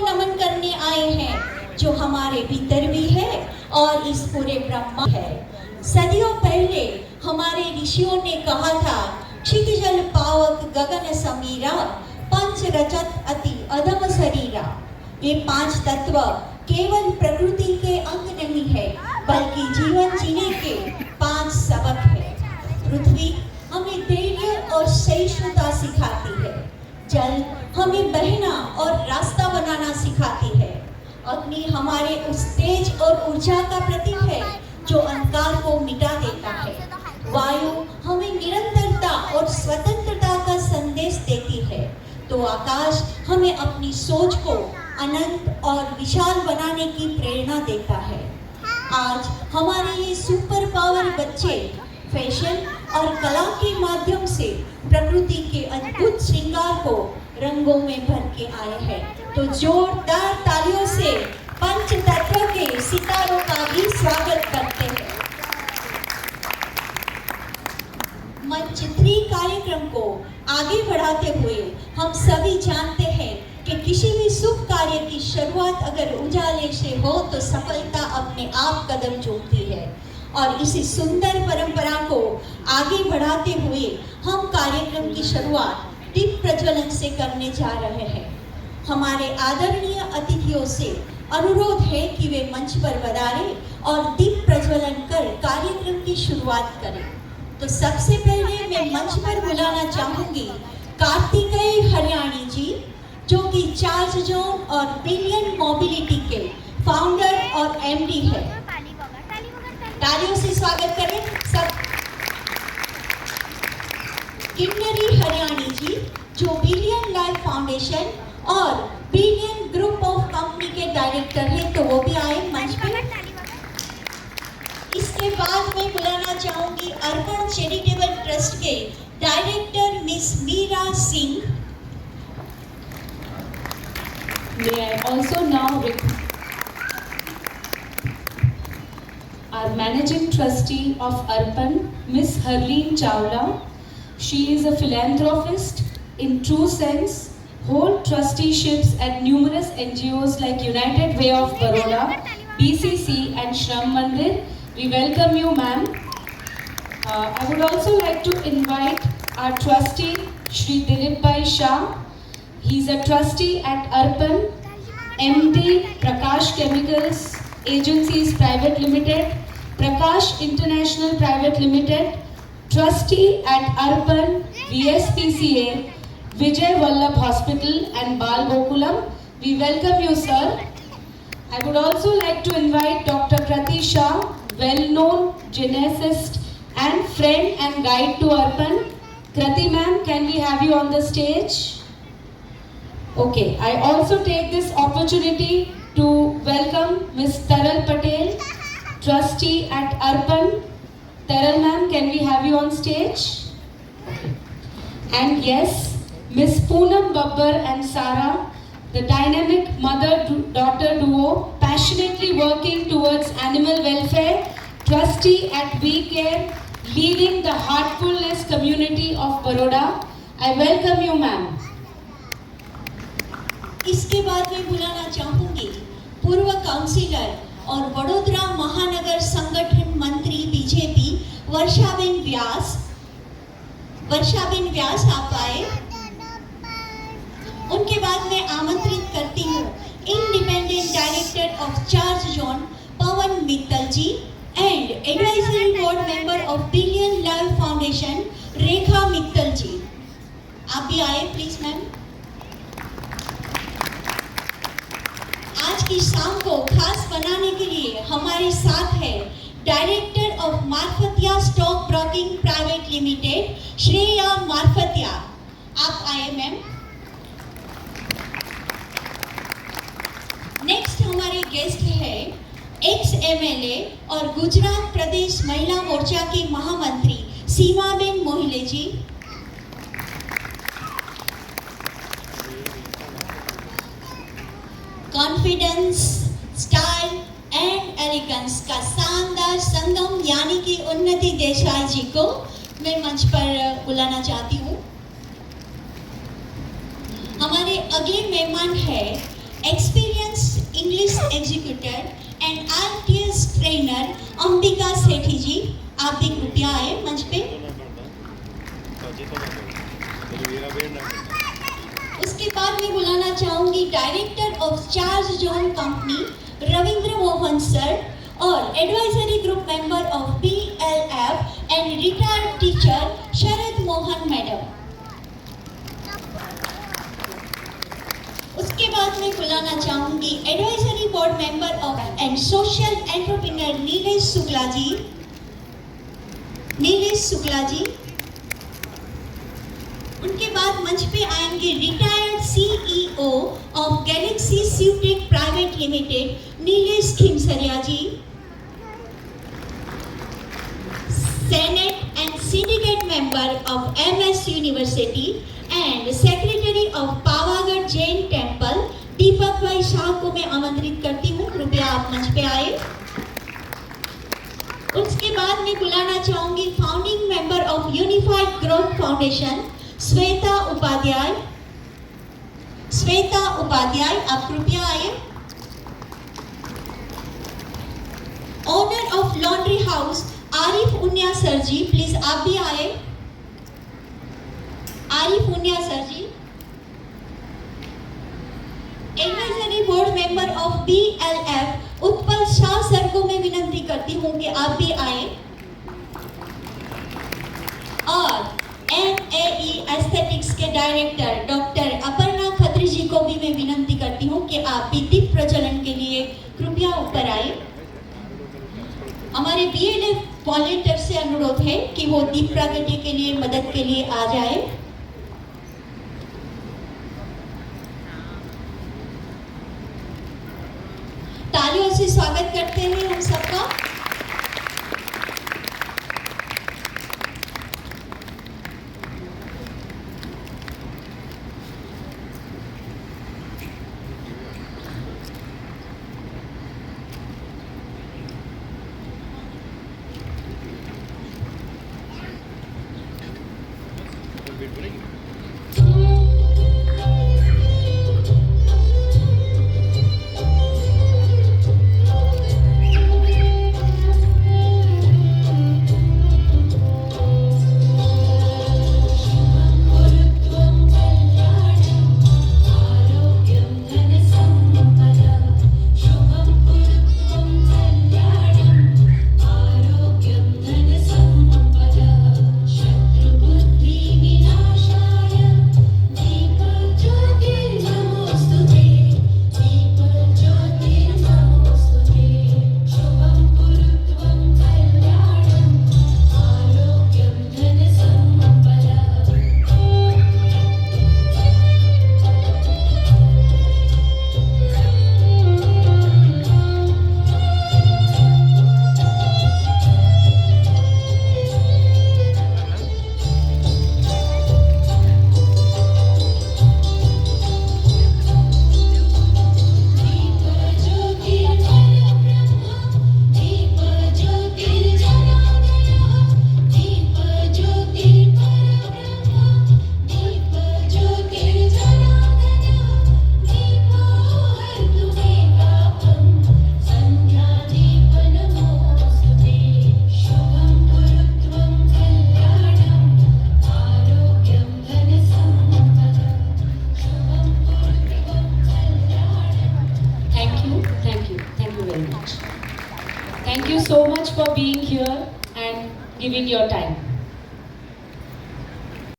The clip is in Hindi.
नमन करने आए हैं जो हमारे भीतर भी है और इस पूरे ब्रह्मांड है। सदियों पहले हमारे ऋषियों ने कहा था, क्षितिजल पावक गगन समीरा, पंच रजत अति अधम शरीरा। ये पांच तत्व केवल प्रकृति के अंग नहीं है, बल्कि जीवन जीने के पांच सबक है। पृथ्वी हमें धैर्य और सहिष्णुता सिखाती है। जल हमें बहना और रास्ता बनाना सिखाती है। अग्नि हमारे उस तेज और ऊर्जा का प्रतीक है जो अंधकार को मिटा देता है। वायु हमें निरंतरता और स्वतंत्रता का संदेश देती है, तो आकाश हमें अपनी सोच को अनंत और विशाल बनाने की प्रेरणा देता है। आज हमारे ये सुपर पावर बच्चे फैशन और कला के माध्यम से प्रकृति के अद्भुत श्रृंगार को रंगों में भर के आए हैं। तो जोरदार तालियों से पंच तत्व के सितारों का भी स्वागत करते हैं। मंच 3 कार्यक्रम को आगे बढ़ाते हुए हम सभी जानते हैं कि किसी भी शुभ कार्य की शुरुआत अगर उजाले से हो तो सफलता अपने आप कदम चूमती है। और इसी सुंदर परंपरा को आगे बढ़ाते हुए हम कार्यक्रम की शुरुआत दीप प्रज्वलन से करने जा रहे हैं। हमारे आदरणीय अतिथियों से अनुरोध है कि वे मंच पर पधारें और दीप प्रज्वलन कर कार्यक्रम की शुरुआत करें। तो सबसे पहले मैं मंच पर बुलाना चाहूंगी कार्तिकेय हरियाणी जी, जो कि चार्ज जोन और बिलियन मोबिलिटी के फाउंडर और एमडी है। तालियों से स्वागत करें सब। किन्नरी हरियाणी जी, जो बिलियन लाइफ फाउंडेशन और बिलियन ग्रुप ऑफ कंपनी के डायरेक्टर हैं, तो वो भी आए मंच पर। इसके बाद मैं बुलाना चाहूंगी अर्पण चैरिटेबल ट्रस्ट के director miss Meera Singh. May I also now our Managing Trustee of Arpan, Miss Harleen Chawla. She is a philanthropist in true sense, hold trusteeships at numerous NGOs like United Way of Baroda, BCC and Shram Mandir. We welcome you, ma'am. I would also like to invite our trustee, Shri Dilip Bhai Shah. He is a trustee at Arpan, MD Prakash Chemicals Agencies Private Limited, Prakash International Private Limited, trustee at Arpan, VSPCA, Vijay Vallabh Hospital and Bal Gokulam. We welcome you, sir. I would also like to invite Dr. Krati Shah, well-known geneticist and friend and guide to Arpan. Krati ma'am, can we have you on the stage? Okay, I also take this opportunity to welcome Ms. Taral Patel, trustee at Arpan. Taral ma'am, can we have you on stage? Okay. And yes, Ms. Poonam Babbar and Sara, the dynamic mother-daughter duo, passionately working towards animal welfare, trustee at We Care, leading the Heartfulness community of Baroda. I welcome you, ma'am. इसके बाद मैं बुलाना चाहूंगी पूर्व काउंसिलर और वडोदरा महानगर संगठन मंत्री बीजेपी वर्षाबेन व्यास। वर्षाबेन व्यास आप आए। उनके बाद मैं आमंत्रित करती हूँ independent director of charge zone Pawan Mittal ji and advisory board member of billion life foundation Rekha Mittal ji. आप भी आए प्लीज मैम। आज की शाम को खास बनाने के लिए हमारे साथ है director of Marfatia stock broking private limited Shreya Marfatia. आप आए मैम। नेक्स्ट हमारे गेस्ट है एक्स एमएलए और गुजरात प्रदेश महिला मोर्चा की महामंत्री Seemaben Mohile ji. Confidence, style and elegance का शानदार संगम यानी कि उन्नति देसाई जी को मैं मंच पर बुलाना चाहती हूँ। हमारे अगले मेहमान है XP executive and ITS trainer Ambika Sethi ji, आप भी कृपया आए मंच पे। उसके बाद मैं बुलाना चाहूंगी director of charge zone company Ravindra Mohan sir और advisory group member of PLF and retired teacher Sharad Mohan madam. उसके बाद मैं बुलाना चाहूंगी advisory board member of and social entrepreneur Nilesh Shukla ji. उनके बाद मंच पे आएंगे retired CEO of Galaxy Suitech private limited Nilesh Khimsaria ji. Senate and syndicate member of MS university and secretary of Pavagadh Jain temple Deepak bhai Shah को मैं आमंत्रित करती हूँ, कृपया आप मंच पे आए। उसके बाद मैं बुलाना चाहूंगी founding member of unified growth foundation Shweta Upadhyay, आप कृपया आए। Owner of laundry house Arif Unya sir ji, please आप भी आए। Arif Unya sir ji. Advisory board member of PLF Utpal Shah sir को मैं विनंती करती हूँ कि आप भी आए। और MAE एस्थेटिक्स के डायरेक्टर डॉक्टर अपर्णा खत्री जी को भी मैं विनंती करती हूँ कि आप भी दीप प्रज्वलन के लिए कृपया ऊपर आए। हमारे BLF वॉलंटियर से अनुरोध है कि वो दीप प्रागट्य के लिए मदद के लिए आ जाए। तालियों से स्वागत करते हैं हम सबका। Thank you so much for being here and giving your time.